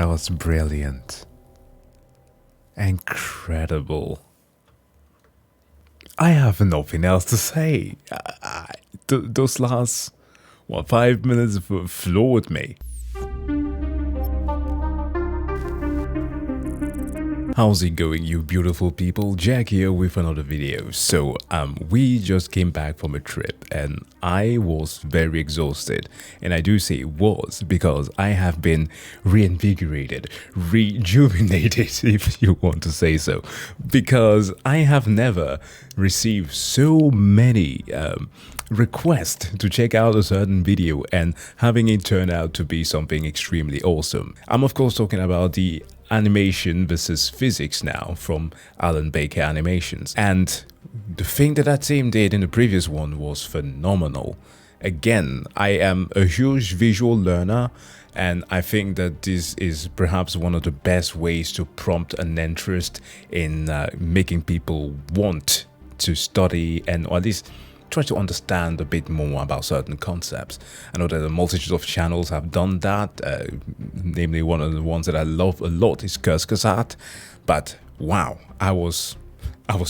That was brilliant. Incredible. I have nothing else to say. Those last, 5 minutes floored me. How's it going, you beautiful people? Jack here with another video. So we just came back from a trip and I was very exhausted, and I do say was because I have been reinvigorated, rejuvenated if you want to say so, because I have never received so many request to check out a certain video and having it turn out to be something extremely awesome. I'm of course talking about the animation versus physics now from Alan Becker animations, and the thing that team did in the previous one was phenomenal. Again, I am a huge visual learner, and I think that this is perhaps one of the best ways to prompt an interest in making people want to study and or at least try to understand a bit more about certain concepts. I know that a multitude of channels have done that, namely one of the ones that I love a lot is Kurzgesagt, but wow, I was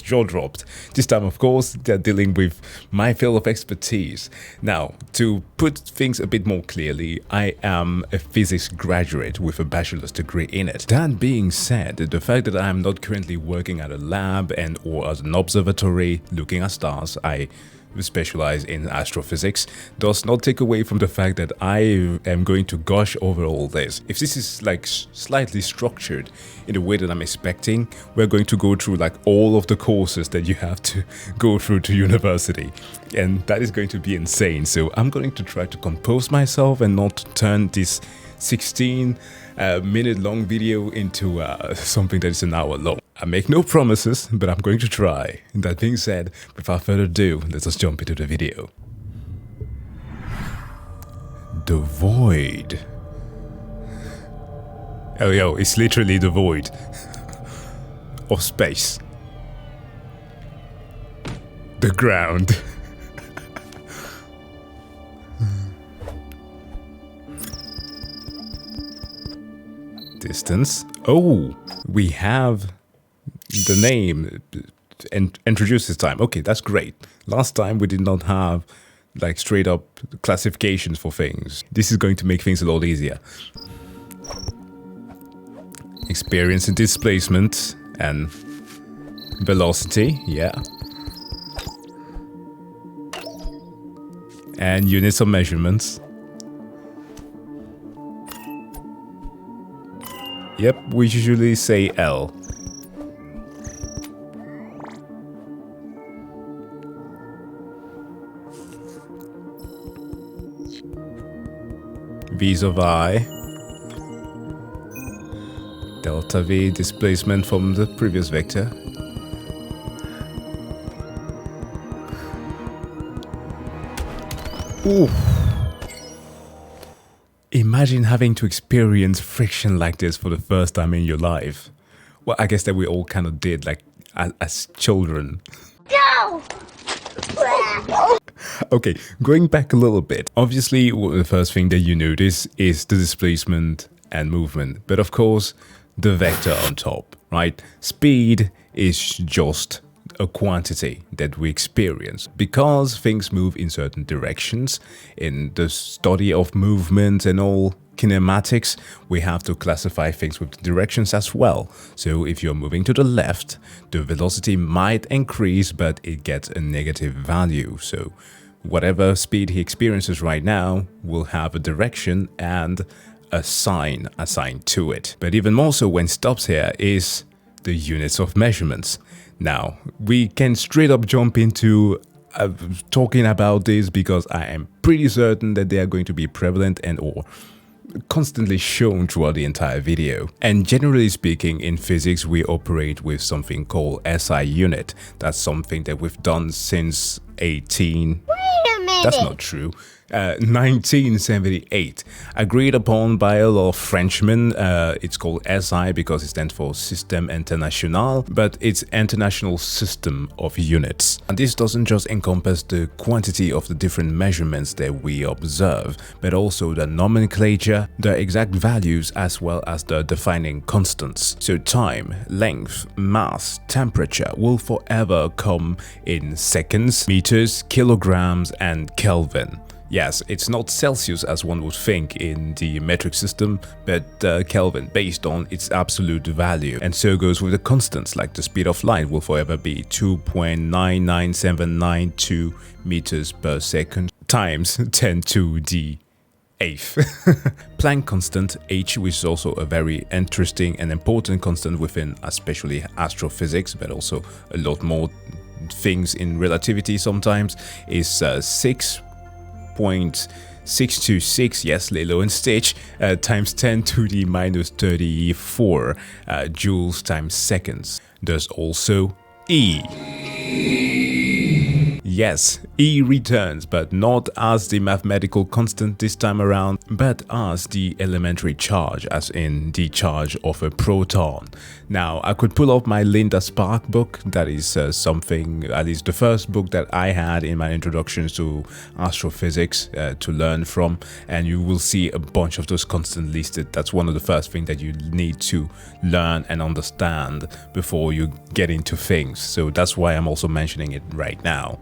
jaw-dropped. This time, of course, they're dealing with my field of expertise. Now, to put things a bit more clearly, I am a physics graduate with a bachelor's degree in it. That being said, the fact that I'm not currently working at a lab and or as an observatory looking at stars, I specialize in astrophysics, does not take away from the fact that I am going to gush over all this. If this is like slightly structured in the way that I'm expecting, we're going to go through like all of the courses that you have to go through to university, and that is going to be insane. So I'm going to try to compose myself and not turn this 16-minute long video into something that is an hour long. I make no promises, but I'm going to try. And that being said, without further ado, let us jump into the video. The void. Oh yo, it's literally the void of space. The ground. Distance. Oh, we have the name introduced this time. Okay, that's great. Last time we did not have like straight up classifications for things. This is going to make things a lot easier. Experience and displacement and velocity, yeah. And units of measurements. Yep, we usually say L. V's of I. Delta V, displacement from the previous vector. Ooh. Imagine having to experience friction like this for the first time in your life. Well, I guess that we all kind of did, like, as children. No! Okay, going back a little bit. Obviously, the first thing that you notice is the displacement and movement. But of course, the vector on top, right? Speed is just a quantity that we experience because things move in certain directions. In the study of movement and all kinematics, we have to classify things with the directions as well. So if you're moving to the left, the velocity might increase, but it gets a negative value. So whatever speed he experiences right now will have a direction and a sign assigned to it. But even more so when stops here is the units of measurements. Now, we can straight up jump into talking about this because I am pretty certain that they are going to be prevalent and or constantly shown throughout the entire video. And generally speaking, in physics, we operate with something called SI unit. That's something that we've done since 18... Wait a minute! That's not true. 1978, agreed upon by a lot of Frenchmen. It's called SI because it stands for Système International, but it's International System of Units. And this doesn't just encompass the quantity of the different measurements that we observe, but also the nomenclature, the exact values, as well as the defining constants. So time, length, mass, temperature will forever come in seconds, meters, kilograms, and Kelvin. Yes, it's not Celsius as one would think in the metric system, but Kelvin based on its absolute value. And so goes with the constants, like the speed of light will forever be 2.99792 meters per second times 10 to the 8th. Planck constant H, which is also a very interesting and important constant within especially astrophysics, but also a lot more things in relativity sometimes, is 6.626, yes, Lilo and Stitch, times 10 to the minus 34 joules times seconds. There's also E. Yes, E returns, but not as the mathematical constant this time around, but as the elementary charge, as in the charge of a proton. Now, I could pull up my Linda Spark book. That is something, at least the first book that I had in my introductions to astrophysics to learn from, and you will see a bunch of those constants listed. That's one of the first things that you need to learn and understand before you get into things. So that's why I'm also mentioning it right now.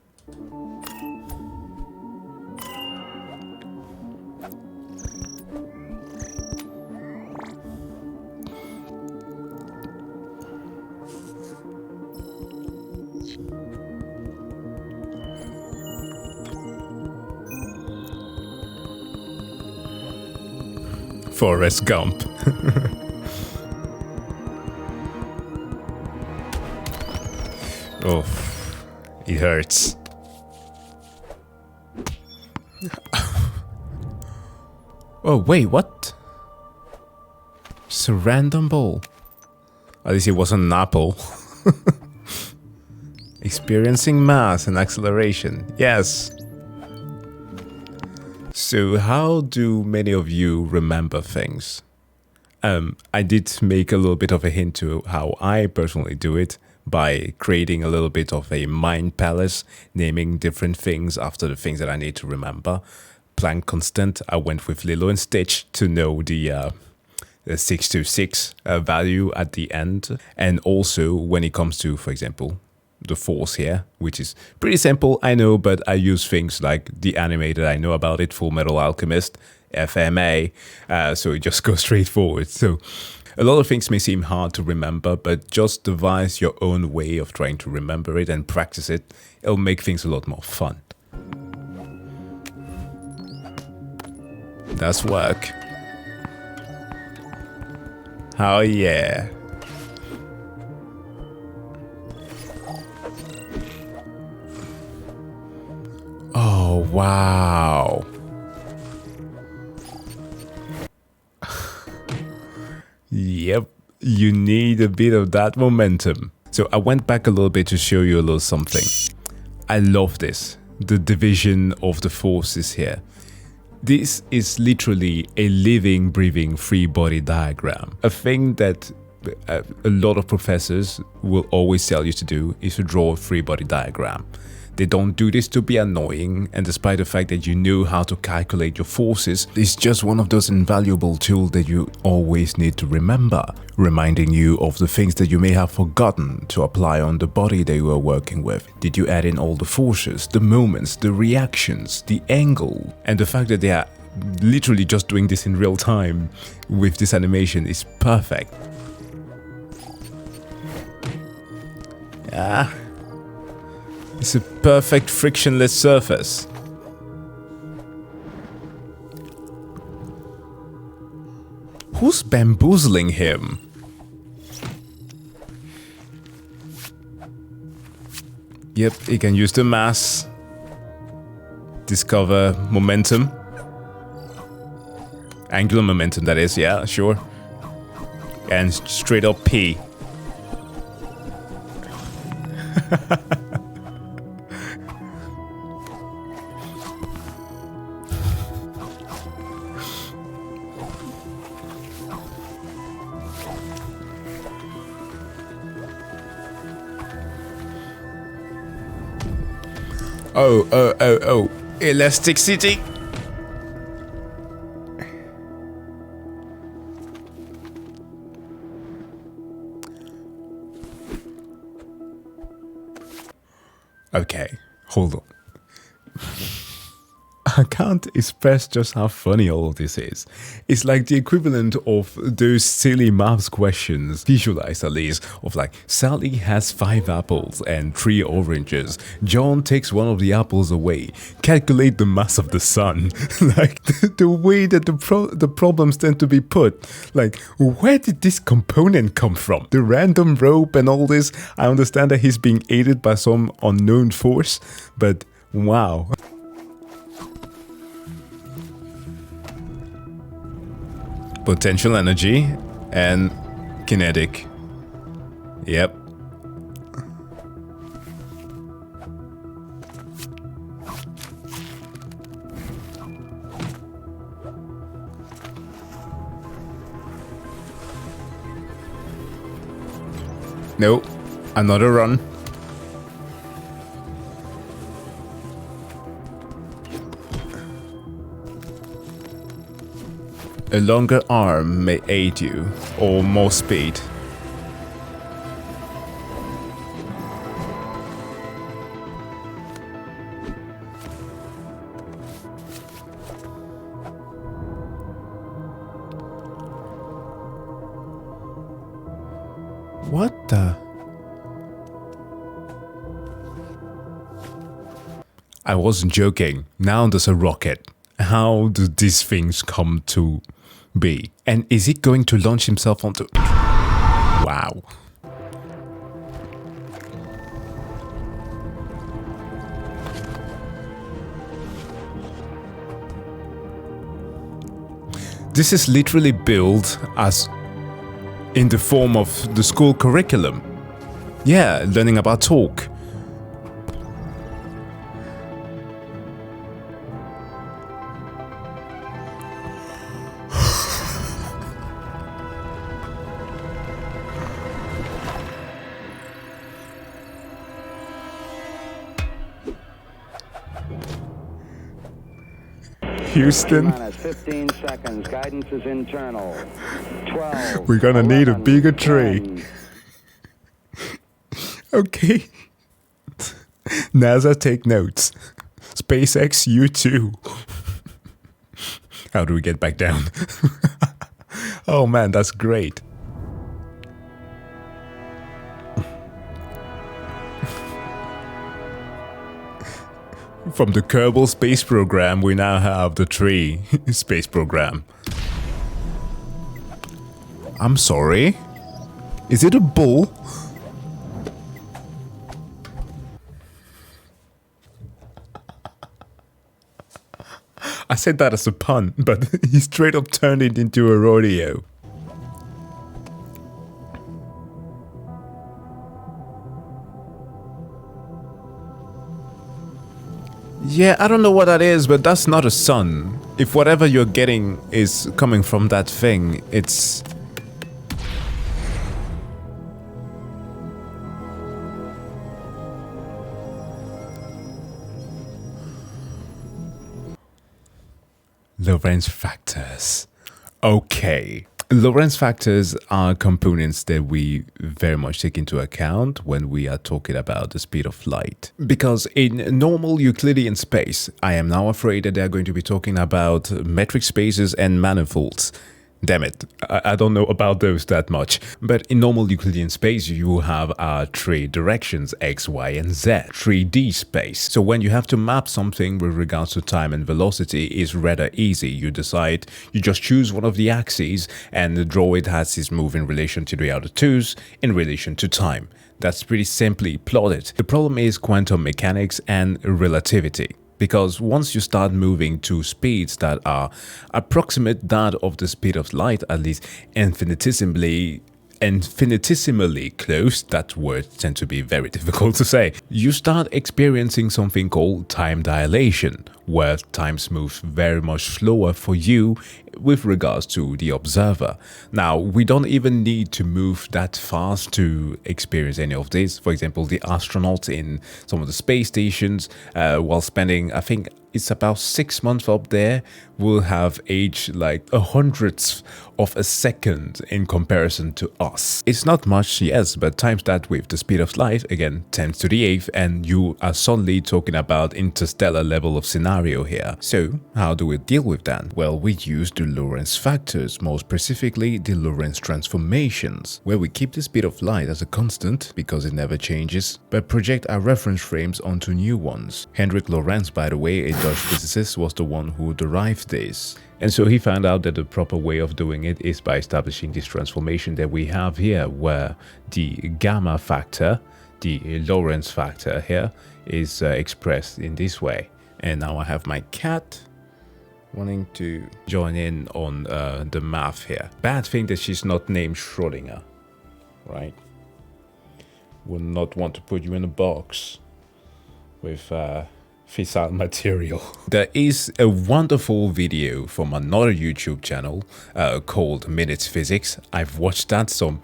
Forrest Gump. Oh, it hurts. Oh, wait, what? It's a random ball. At least it wasn't an apple. Experiencing mass and acceleration. Yes. So how do many of you remember things? I did make a little bit of a hint to how I personally do it by creating a little bit of a mind palace, naming different things after the things that I need to remember. Planck constant, I went with Lilo and Stitch to know the 626 value at the end. And also when it comes to, for example, the force here, which is pretty simple, I know, but I use things like the anime that I know about it, Full Metal Alchemist, FMA, so it just goes straight forward. So a lot of things may seem hard to remember, but just devise your own way of trying to remember it and practice it. It'll make things a lot more fun. That's work. Oh yeah. Oh, wow. Yep, you need a bit of that momentum. So I went back a little bit to show you a little something. I love this, the division of the forces here. This is literally a living, breathing, free body diagram. A thing that a lot of professors will always tell you to do is to draw a free body diagram. They don't do this to be annoying, and despite the fact that you know how to calculate your forces, it's just one of those invaluable tools that you always need to remember, reminding you of the things that you may have forgotten to apply on the body that you are working with. Did you add in all the forces, the moments, the reactions, the angle? And the fact that they are literally just doing this in real time with this animation is perfect. Yeah. It's a perfect frictionless surface. Who's bamboozling him? Yep, he can use the mass. Discover momentum. Angular momentum, that is, yeah, sure. And straight up P. Oh. Elasticity. Okay, hold on. I can't express just how funny all of this is. It's like the equivalent of those silly maths questions, visualized at least, of like, Sally has 5 apples and 3 oranges. John takes one of the apples away. Calculate the mass of the sun. Like, the way that the problems tend to be put. Like, where did this component come from? The random rope and all this? I understand that he's being aided by some unknown force, but wow. Potential energy and kinetic. Yep. Nope. Another run. A longer arm may aid you, or more speed. What the? I wasn't joking. Now there's a rocket. How do these things come to be? And is it going to launch himself onto... Wow. This is literally built as in the form of the school curriculum. Yeah, learning about torque. Houston, 15 seconds. Guidance is internal. 12. We're gonna 11, need a bigger tree. 10. Okay. NASA, take notes. SpaceX, you too. How do we get back down? Oh man, that's great. From the Kerbal space program, we now have the tree space program. I'm sorry? Is it a bull? I said that as a pun, but he straight up turned it into a rodeo. Yeah, I don't know what that is, but that's not a sun. If whatever you're getting is coming from that thing, it's... Lorentz factors. Okay. Lorentz factors are components that we very much take into account when we are talking about the speed of light. Because in normal Euclidean space, I am now afraid that they're going to be talking about metric spaces and manifolds. Damn it, I don't know about those that much. But in normal Euclidean space, you have 3 directions, x, y, and z, 3D space. So when you have to map something with regards to time and velocity, it's rather easy. You just choose one of the axes and draw it as its move in relation to the other twos in relation to time. That's pretty simply plotted. The problem is quantum mechanics and relativity. Because once you start moving to speeds that are approximate that of the speed of light, at least infinitesimally close, that words tend to be very difficult to say, you start experiencing something called time dilation, where times move very much slower for you with regards to the observer. Now, we don't even need to move that fast to experience any of this. For example, the astronauts in some of the space stations, while spending, I think it's about 6 months up there, will have aged like a hundredth of a second in comparison to us. It's not much, yes, but times that with the speed of light, again, 10 to the 8th, and you are suddenly talking about interstellar level of scenario here. So, how do we deal with that? Well, we use the Lorentz factors, more specifically the Lorentz transformations, where we keep the speed of light as a constant because it never changes, but project our reference frames onto new ones. Hendrik Lorentz, by the way, a Dutch physicist, was the one who derived this. And so he found out that the proper way of doing it is by establishing this transformation that we have here, where the gamma factor, the Lorentz factor here, is expressed in this way. And now I have my cat wanting to join in on the math here. Bad thing that she's not named Schrödinger, right? Would not want to put you in a box with fissile material. There is a wonderful video from another YouTube channel called Minutes Physics. I've watched that some,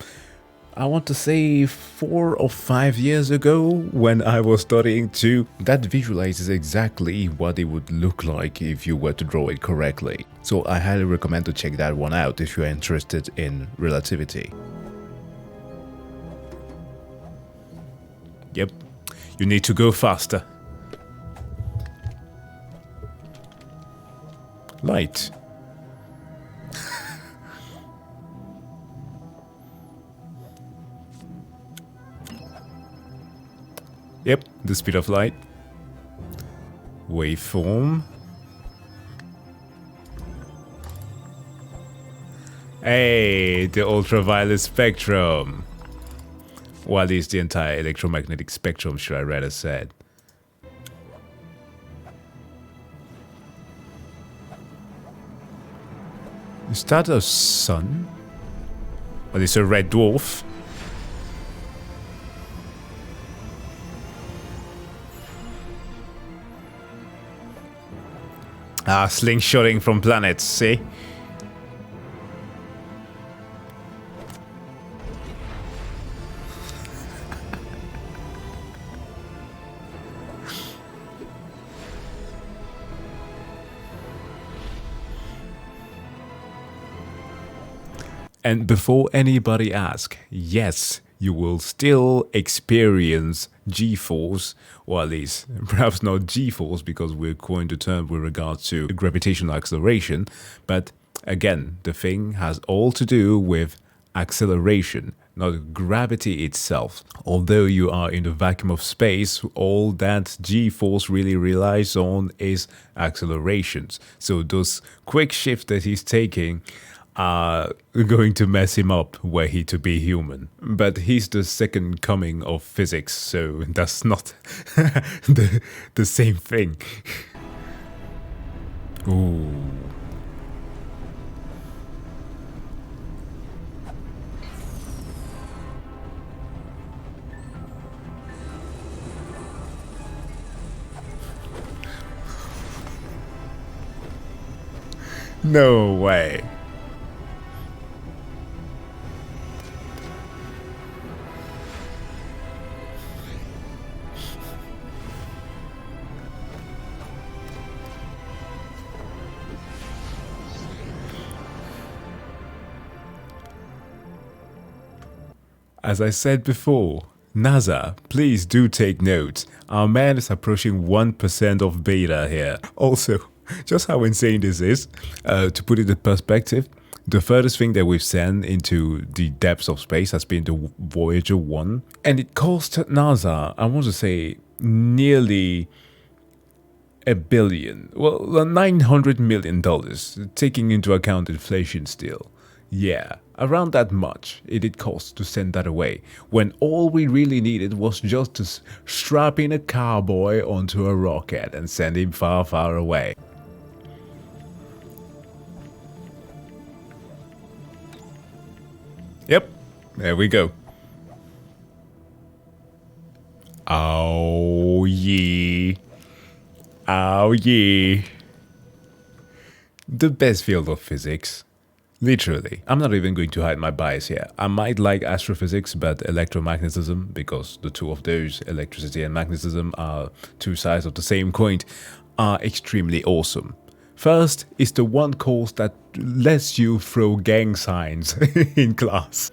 I want to say 4 or 5 years ago when I was studying too. That visualizes exactly what it would look like if you were to draw it correctly. So I highly recommend to check that one out if you're interested in relativity. Yep, you need to go faster. Light. Yep, the speed of light. Waveform. Hey, the ultraviolet spectrum. What is the entire electromagnetic spectrum, should I rather say? Is that a sun? Or is it a red dwarf? Ah, slingshotting from planets, see? And before anybody asks, yes, you will still experience G-force, or at least perhaps not G-force because we're coined the term with regards to gravitational acceleration, but again, the thing has all to do with acceleration, not gravity itself. Although you are in the vacuum of space, all that G-force really relies on is accelerations. So those quick shifts that he's taking are going to mess him up were he to be human. But he's the second coming of physics, so that's not the same thing. Ooh. No way. As I said before, NASA, please do take note. Our man is approaching 1% of beta here. Also, just how insane this is, to put it in perspective, the furthest thing that we've sent into the depths of space has been the Voyager 1. And it cost NASA, I want to say, nearly $1 billion. Well, $900 million, taking into account inflation still. Yeah, around that much it did cost to send that away, when all we really needed was just to strap in a cowboy onto a rocket and send him far, far away. Yep, there we go. Oh, yeah. Oh yeah. The best field of physics. Literally. I'm not even going to hide my bias here. I might like astrophysics, but electromagnetism, because the two of those, electricity and magnetism, are two sides of the same coin, are extremely awesome. First is the one course that lets you throw gang signs in class.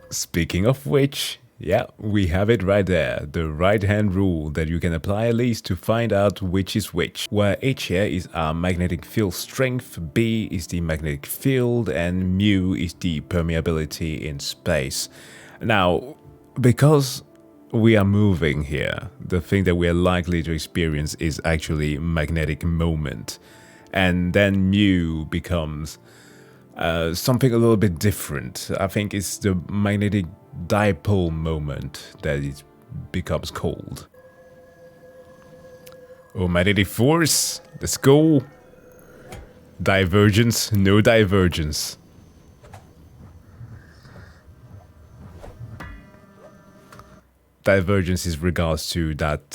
Speaking of which, yeah, we have it right there, the right-hand rule that you can apply at least to find out which is which, where H here is our magnetic field strength, B is the magnetic field, and mu is the permeability in space. Now, because we are moving here, the thing that we are likely to experience is actually magnetic moment, and then mu becomes something a little bit different. I think it's the magnetic dipole moment that it becomes called. Oh, magnetic force, let's go. Divergence, no divergence. Divergence is regards to that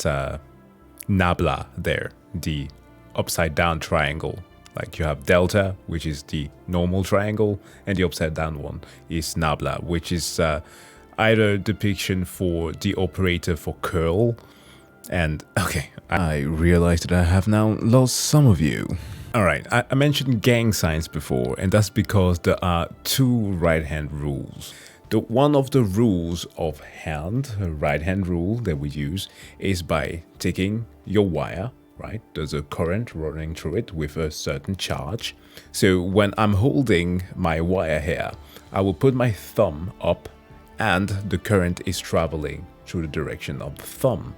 nabla there, the upside down triangle. Like you have delta, which is the normal triangle, and the upside down one is nabla, which is either depiction for the operator for curl. And okay, I realized that I have now lost some of you. Alright, I mentioned gang signs before, and that's because there are two right-hand rules. One of the rules of right-hand rule that we use, is by taking your wire, right? There's a current running through it with a certain charge. So when I'm holding my wire here, I will put my thumb up and the current is traveling through the direction of the thumb,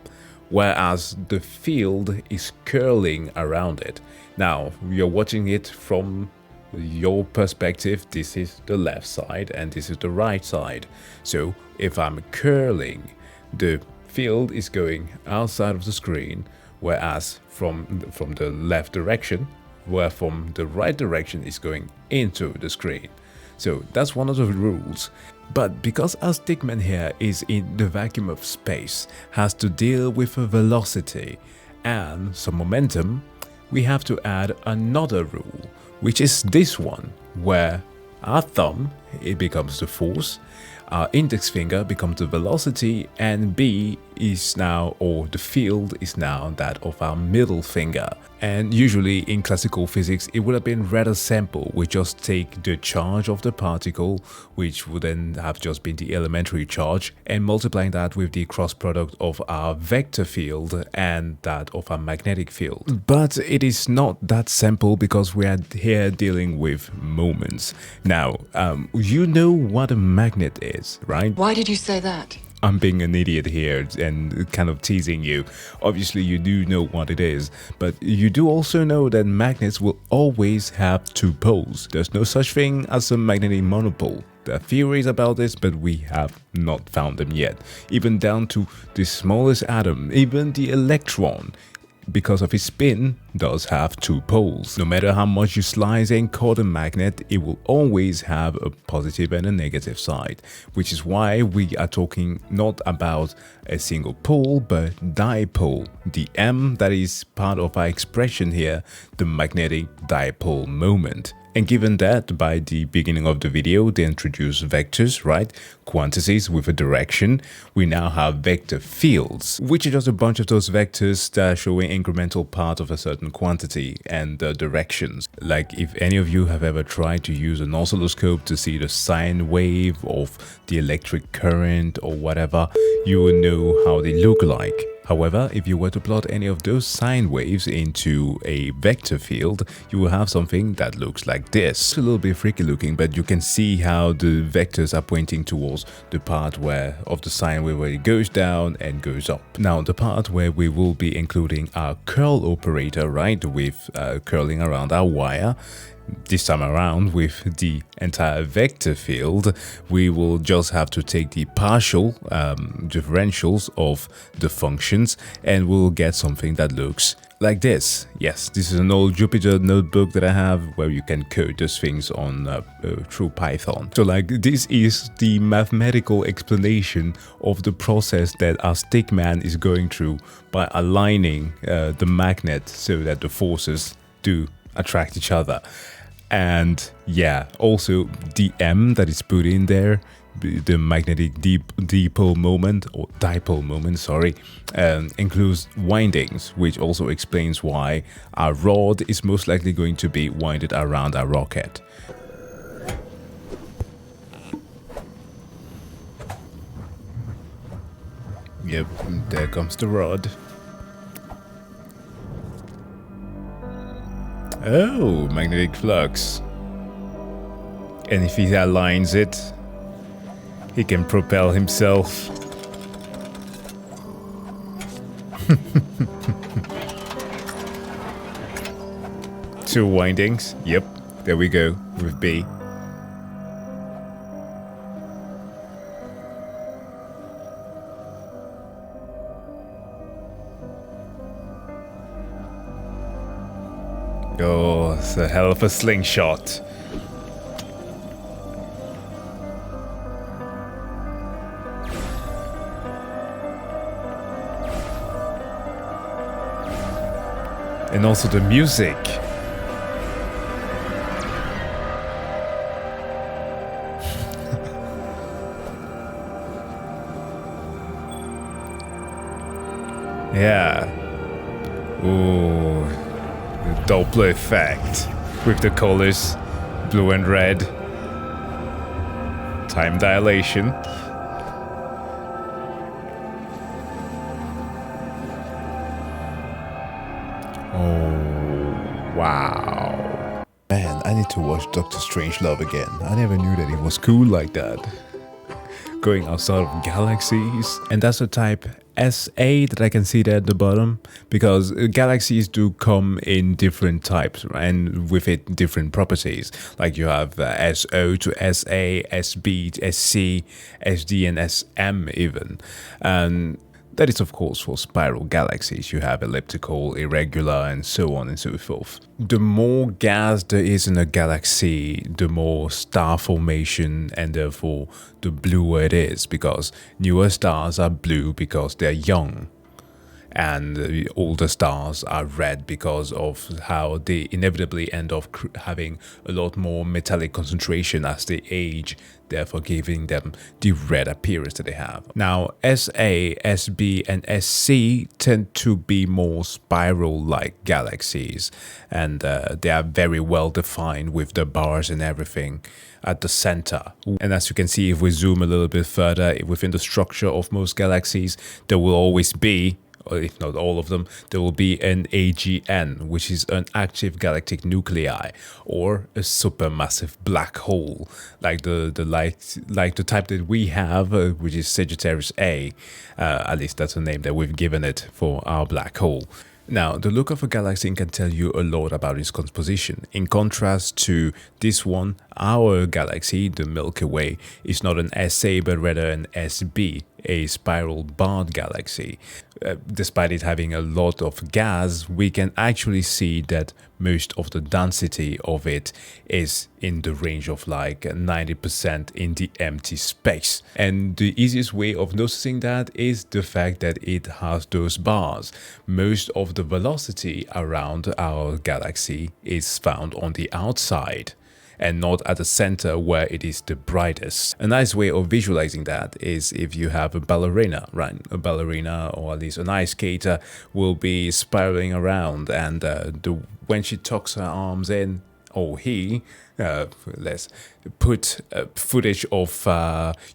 whereas the field is curling around it. Now, you're watching it from your perspective. This is the left side and this is the right side. So if I'm curling, the field is going outside of the screen, whereas from the left direction, where from the right direction is going into the screen. So that's one of the rules. But because our stickman here is in the vacuum of space, has to deal with a velocity and some momentum, we have to add another rule, which is this one, where our thumb, it becomes the force, our index finger becomes the velocity, and B is now, or the field is now that of our middle finger. And usually in classical physics, it would have been rather simple. We just take the charge of the particle, which would then have just been the elementary charge, and multiplying that with the cross product of our vector field and that of our magnetic field. But it is not that simple because we are here dealing with moments. Now, you know what a magnet is, right? Why did you say that? I'm being an idiot here and kind of teasing you. Obviously, you do know what it is, but you do also know that magnets will always have two poles. There's no such thing as a magnetic monopole. There are theories about this, but we have not found them yet. Even down to the smallest atom, even the electron, because of its spin, does have two poles. No matter how much you slice and cut a magnet, it will always have a positive and a negative side, which is why we are talking not about a single pole, but dipole. The M that is part of our expression here, the magnetic dipole moment. And given that by the beginning of the video they introduced vectors, right? Quantities with a direction, we now have vector fields, which are just a bunch of those vectors that are showing incremental part of a certain quantity and the directions. Like if any of you have ever tried to use an oscilloscope to see the sine wave of the electric current or whatever, you will know how they look like. However, if you were to plot any of those sine waves into a vector field, you will have something that looks like this. It's a little bit freaky looking, but you can see how the vectors are pointing towards the part where of the sine wave where it goes down and goes up. Now, the part where we will be including our curl operator, right, with curling around our wire. This time around, with the entire vector field, we will just have to take the partial differentials of the functions and we'll get something that looks like this. Yes, this is an old Jupyter notebook that I have where you can code those things on through Python. So like this is the mathematical explanation of the process that our stickman is going through by aligning the magnet so that the forces do attract each other. And yeah, also the M that is put in there, the magnetic dipole moment, or dipole moment, sorry, includes windings, which also explains why our rod is most likely going to be winded around our rocket. Yep, there comes the rod. Oh, magnetic flux. And if he aligns it, he can propel himself. Two windings. Yep, there we go with B. Oh, it's a hell of a slingshot. And also the music. Yeah. Ooh. The Doppler effect with the colors blue and red. Time dilation. Oh, wow. Man, I need to watch Doctor Strangelove again. I never knew that it was cool like that. Going outside of galaxies. And that's the type SA that I can see there at the bottom, because galaxies do come in different types and with it different properties. Like you have SO to SA, SB, SC, SD and SM even. And that is of course for spiral galaxies. You have elliptical, irregular and so on and so forth. The more gas there is in a galaxy, the more star formation and therefore the bluer it is, because newer stars are blue because they're young. And the older stars are red because of how they inevitably end up having a lot more metallic concentration as they age, therefore giving them the red appearance that they have. Now, SA, SB, and SC tend to be more spiral-like galaxies, and they are very well defined with the bars and everything at the center. And as you can see, if we zoom a little bit further, within the structure of most galaxies, there will always be, or if not all of them, there will be an AGN, which is an active galactic nuclei, or a supermassive black hole, like the type that we have, which is Sagittarius A. At least that's the name that we've given it for our black hole. Now, the look of a galaxy can tell you a lot about its composition. In contrast to this one, our galaxy, the Milky Way, is not an SA but rather an SB, a spiral barred galaxy. Despite it having a lot of gas, we can actually see that most of the density of it is in the range of like 90% in the empty space. And the easiest way of noticing that is the fact that it has those bars. Most of the velocity around our galaxy is found on the outside, and not at the center where it is the brightest. A nice way of visualizing that is if you have a ballerina, right? A ballerina, or at least an ice skater, will be spiraling around, and when she tucks her arms in, or he, let's put footage of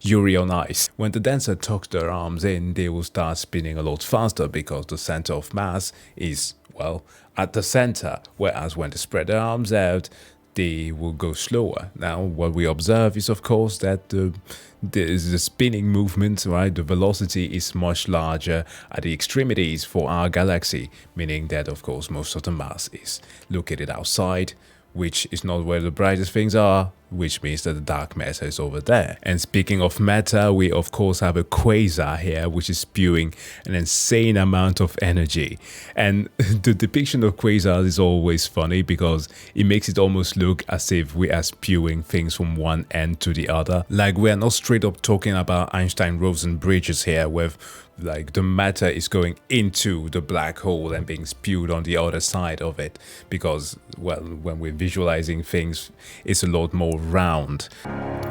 Yuri on Ice. When the dancer tucks their arms in, they will start spinning a lot faster because the center of mass is, well, at the center, whereas when they spread their arms out, they will go slower. Now, what we observe is, of course, that the spinning movement, right? The velocity is much larger at the extremities for our galaxy, meaning that, of course, most of the mass is located outside, which is not where the brightest things are, which means that the dark matter is over there. And speaking of matter, we of course have a quasar here, which is spewing an insane amount of energy. And the depiction of quasars is always funny because it makes it almost look as if we are spewing things from one end to the other. Like we are not straight up talking about Einstein-Rosen bridges here with like the matter is going into the black hole and being spewed on the other side of it, because, well, when we're visualizing things, it's a lot more round.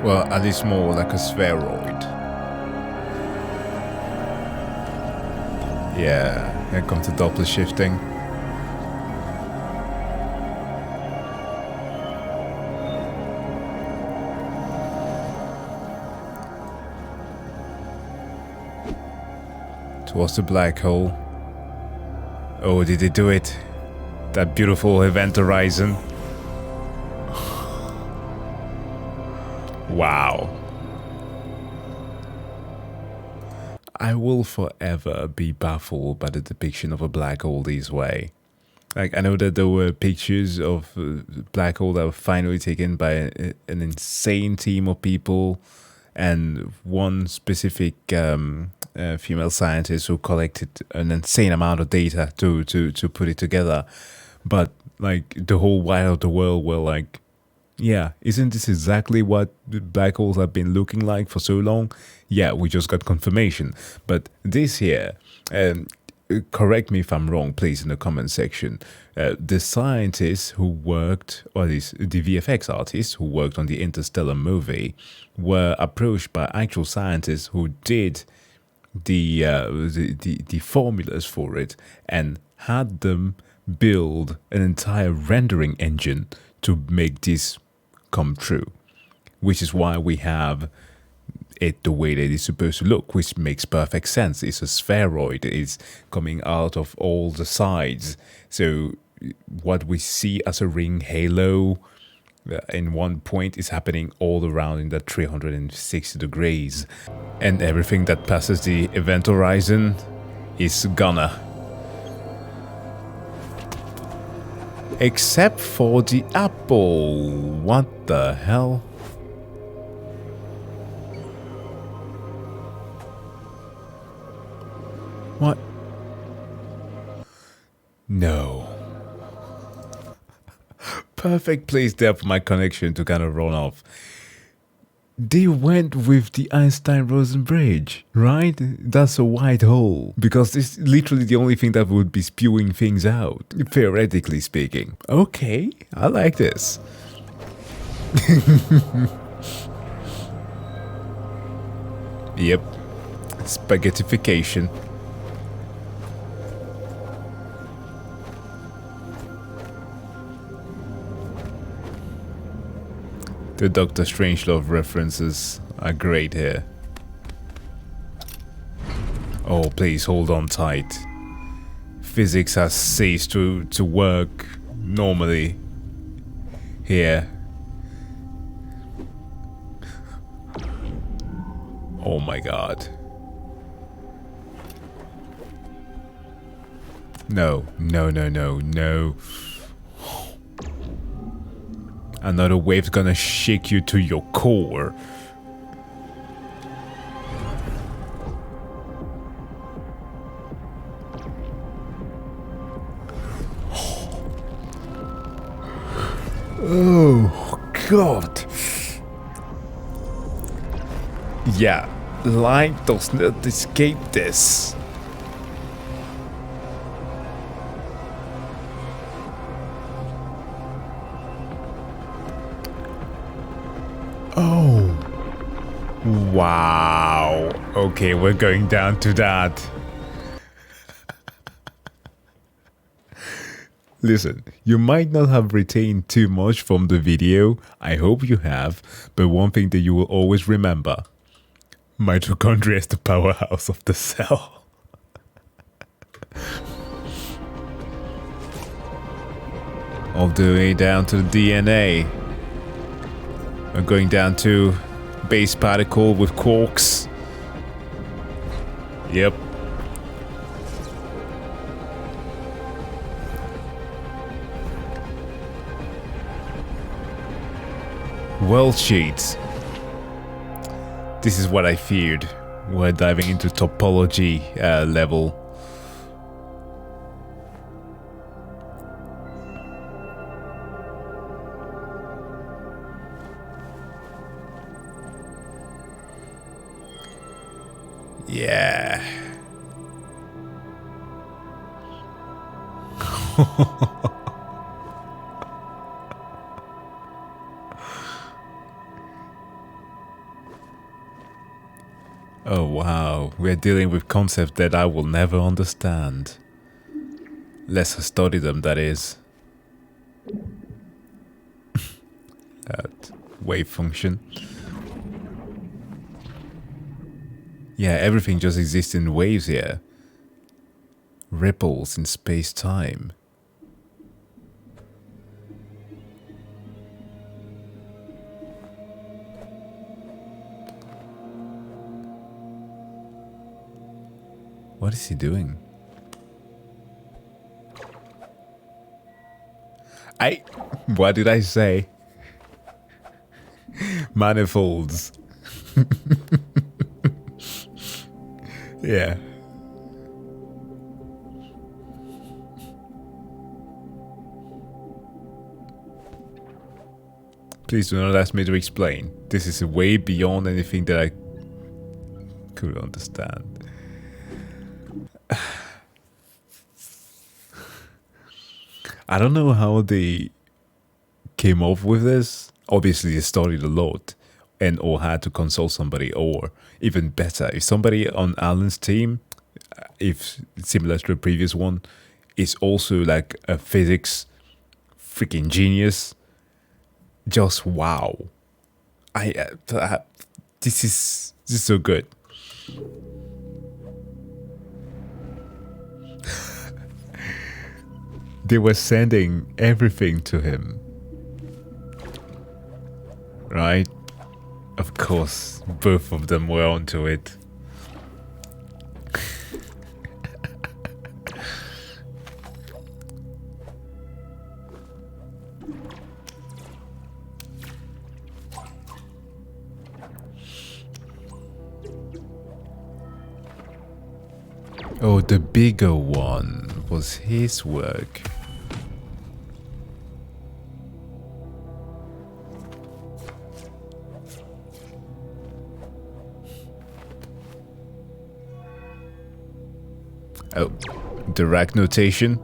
Well, at least more like a spheroid. Yeah, here comes the Doppler shifting. Towards the black hole. Oh, did they do it? That beautiful event horizon. Wow. I will forever be baffled by the depiction of a black hole this way. Like, I know that there were pictures of black hole that were finally taken by an insane team of people, and one specific female scientist who collected an insane amount of data to put it together. But like the whole wide of the world were like, yeah, isn't this exactly what black holes have been looking like for so long? Yeah, we just got confirmation. But this here, correct me if I'm wrong, please, in the comment section. The scientists who worked, or at least the VFX artists who worked on the Interstellar movie, were approached by actual scientists who did the formulas for it and had them build an entire rendering engine to make this come true, which is why we have it the way that it's supposed to look, which makes perfect sense. It's a spheroid, it's coming out of all the sides, so what we see as a ring halo in one point is happening all around in that 360 degrees, and everything that passes the event horizon is gonna, except for the apple. What the hell? What? No. Perfect place there for my connection to kind of run off. They went with the Einstein-Rosen bridge, right? That's a white hole, because it's literally the only thing that would be spewing things out, theoretically speaking. Okay, I like this. Yep, Spaghettification. The Dr. Strangelove references are great here. Oh, please hold on tight. Physics has ceased to work normally here. Oh my god. No, no, no, no, no. Another wave's gonna shake you to your core. Oh, God. Yeah, light does not escape this. Oh, wow. Okay, we're going down to that. Listen, you might not have retained too much from the video. I hope you have. But one thing that you will always remember: mitochondria is the powerhouse of the cell. All the way down to the DNA. We're going down to base particle with quarks. Yep. World sheets. This is what I feared. We're diving into topology level. Yeah. Oh wow, we're dealing with concepts that I will never understand. Less I study them, that is. That wave function. Yeah, everything just exists in waves here. Ripples in space-time. What is he doing? What did I say? Manifolds. Yeah. Please do not ask me to explain. This is way beyond anything that I could understand. I don't know how they came up with this. Obviously, they studied a lot and or had to consult somebody, or even better, if somebody on Alan's team, if similar to the previous one, is also like a physics freaking genius. Just wow. This is so good. They were sending everything to him. Right? Of course, both of them were onto it. Oh, the bigger one was his work. Oh, direct notation.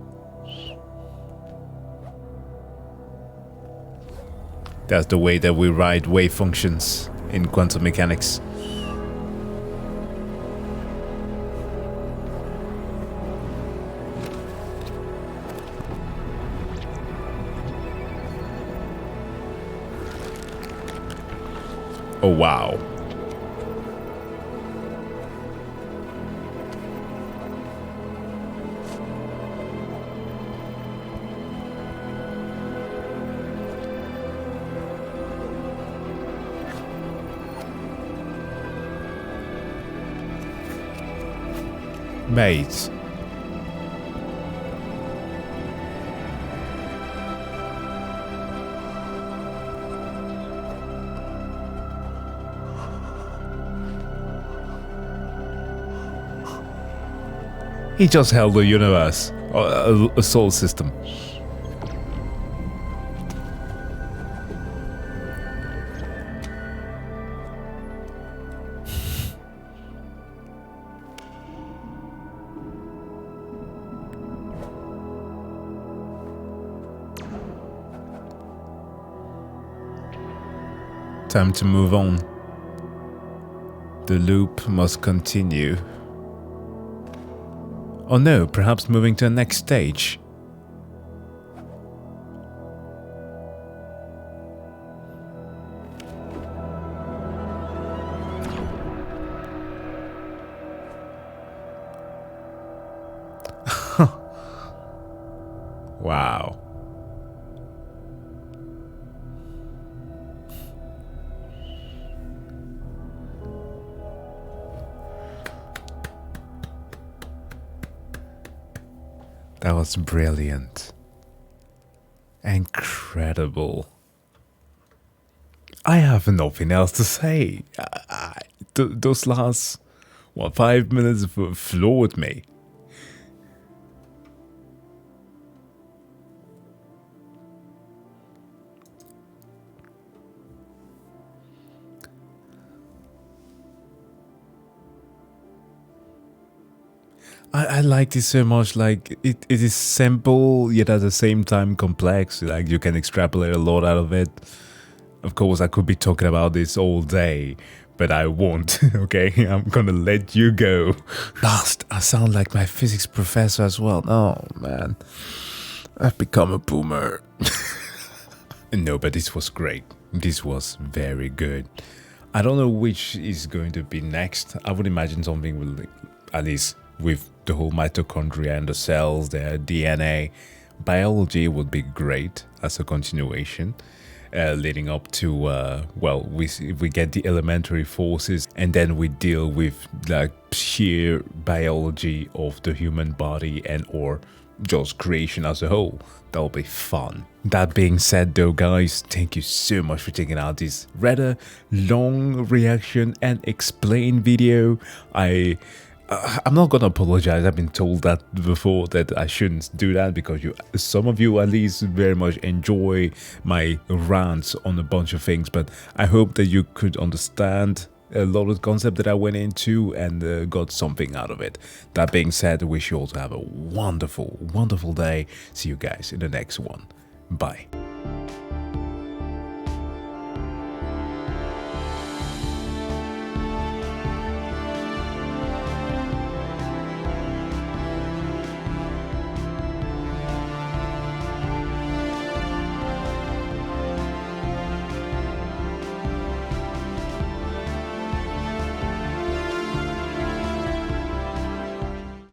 That's the way that we write wave functions in quantum mechanics. Oh wow. Mate. He just held the universe, a solar system. Time to move on. The loop must continue. Oh no, perhaps moving to the next stage. Wow. That was brilliant. Incredible. I have nothing else to say. Those last, 5 minutes floored me. I like this so much. Like it is simple yet at the same time complex. Like you can extrapolate a lot out of it. Of course, I could be talking about this all day, but I won't. Okay, I'm gonna let you go. Last, I sound like my physics professor as well. Oh man, I've become a boomer. No, but this was great. This was very good. I don't know which is going to be next. I would imagine something with, at least with the whole mitochondria and the cells, their DNA. Biology would be great as a continuation, leading up to, well, we get the elementary forces and then we deal with like sheer biology of the human body and or just creation as a whole. That'll be fun. That being said though, guys, thank you so much for checking out this rather long reaction and explain video. I'm not gonna apologize. I've been told that before that I shouldn't do that because some of you at least very much enjoy my rants on a bunch of things, but I hope that you could understand a lot of the concept that I went into and got something out of it. That being said, I wish you all to have a wonderful, wonderful day. See you guys in the next one. Bye.